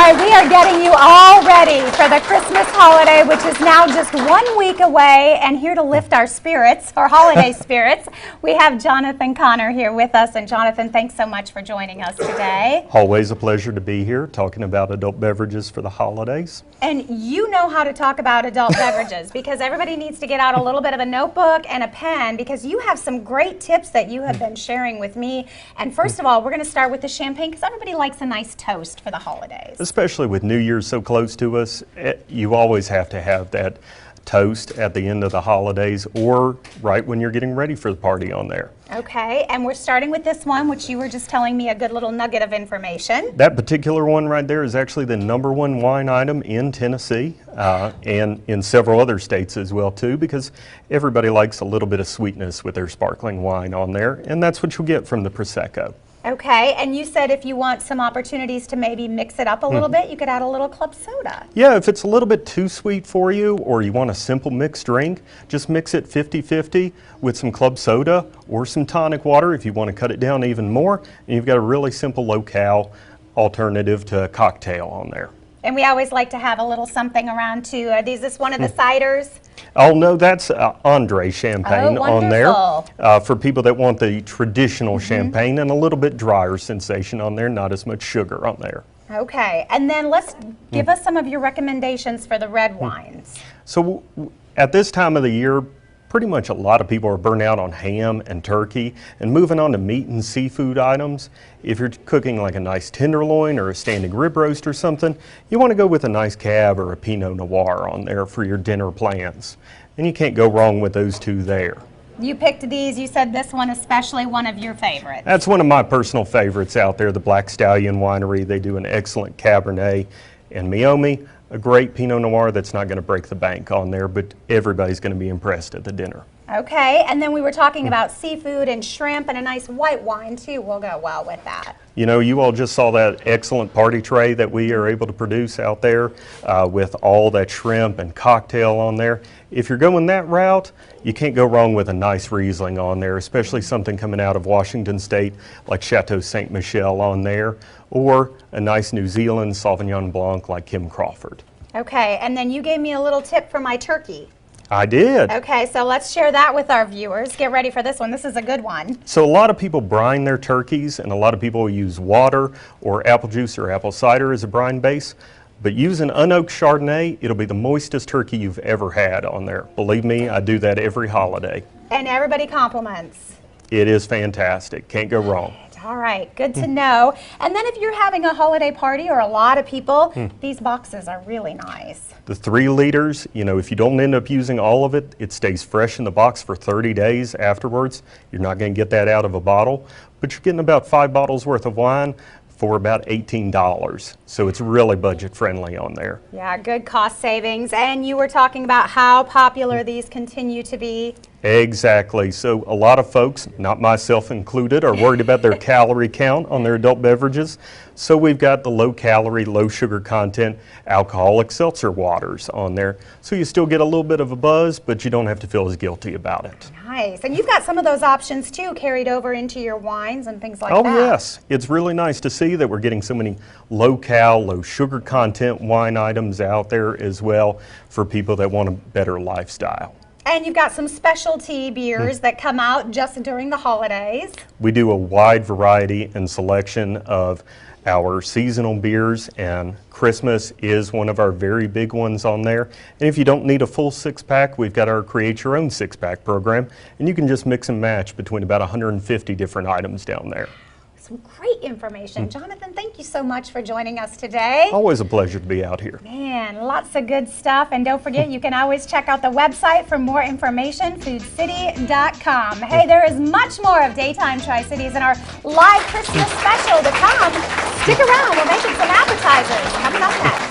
right, we are getting you all ready for the Christmas holiday, which is now just 1 week away, and here to lift our spirits, our holiday spirits, we have Jonathan Connor here with us. And Jonathan, thanks so much for joining us today. Always a pleasure to be here talking about adult beverages for the holidays. And you know how to talk about adult beverages because everybody needs to get out a little bit of a notebook and a pen because you have some great tips that you have been sharing with me. And first of all, we're going to start with the champagne because everybody likes a nice toast for the holidays. Especially with New Year's so close to us, you always have to have that toast at the end of the holidays or right when you're getting ready for the party on there. Okay, and we're starting with this one, which you were just telling me a good little nugget of information. That particular one right there is actually the #1 wine item in Tennessee and in several other states as well too, because everybody likes a little bit of sweetness with their sparkling wine on there, and that's what you'll get from the Prosecco. Okay, and you said if you want some opportunities to maybe mix it up a little bit, you could add a little club soda. Yeah, if it's a little bit too sweet for you or you want a simple mixed drink, just mix it 50-50 with some club soda or some tonic water if you want to cut it down even more. And you've got a really simple low-cal alternative to a cocktail on there. And we always like to have a little something around too. Is this one of the ciders? Oh no, that's Andre champagne on there for people that want the traditional champagne and a little bit drier sensation on there, not as much sugar on there. Okay, and then let's give us some of your recommendations for the red wines. So at this time of the year, pretty much a lot of people are burnt out on ham and turkey and moving on to meat and seafood items. If you're cooking like a nice tenderloin or a standing rib roast or something, you want to go with a nice cab or a Pinot Noir on there for your dinner plans. And you can't go wrong with those two there. You picked these, you said this one especially one of your favorites. That's one of my personal favorites out there, the Black Stallion Winery. They do an excellent Cabernet and Meiomi, a great Pinot Noir that's not going to break the bank on there, but everybody's going to be impressed at the dinner. Okay, and then we were talking about seafood and shrimp, and a nice white wine too will go well with that. You know, you all just saw that excellent party tray that we are able to produce out there with all that shrimp and cocktail on there. If you're going that route, you can't go wrong with a nice Riesling on there, especially something coming out of Washington State like Chateau Ste. Michelle on there, or a nice New Zealand Sauvignon Blanc like Kim Crawford. Okay, and then you gave me a little tip for my turkey. I did. Okay, so let's share that with our viewers. Get ready for this one. This is a good one. So a lot of people brine their turkeys, and a lot of people use water or apple juice or apple cider as a brine base. But using unoaked Chardonnay, it'll be the moistest turkey you've ever had on there. Believe me, I do that every holiday. And everybody compliments. It is fantastic. Can't go wrong. All right, good to know. And then if you're having a holiday party or a lot of people, these boxes are really nice. The 3 liters, you know, if you don't end up using all of it, it stays fresh in the box for 30 days afterwards. You're not going to get that out of a bottle, but you're getting about 5 bottles worth of wine for about $18. So it's really budget friendly on there. Yeah, good cost savings. And you were talking about how popular these continue to be. Exactly. So a lot of folks, not myself included, are worried about their calorie count on their adult beverages. So we've got the low calorie, low sugar content alcoholic seltzer waters on there. So you still get a little bit of a buzz, but you don't have to feel as guilty about it. Nice. And you've got some of those options too carried over into your wines and things like that. Oh yes. It's really nice to see that we're getting so many low cal, low sugar content wine items out there as well for people that want a better lifestyle. And you've got some specialty beers that come out just during the holidays. We do a wide variety and selection of our seasonal beers, and Christmas is one of our very big ones on there. And if you don't need a full 6-pack, we've got our Create Your Own 6-pack program, and you can just mix and match between about 150 different items down there. Some great information. Jonathan, thank you so much for joining us today. Always a pleasure to be out here. Man, lots of good stuff. And don't forget, you can always check out the website for more information, foodcity.com. Hey, there is much more of Daytime Tri-Cities and our live Christmas special to come. Stick around. We're making some appetizers coming up next.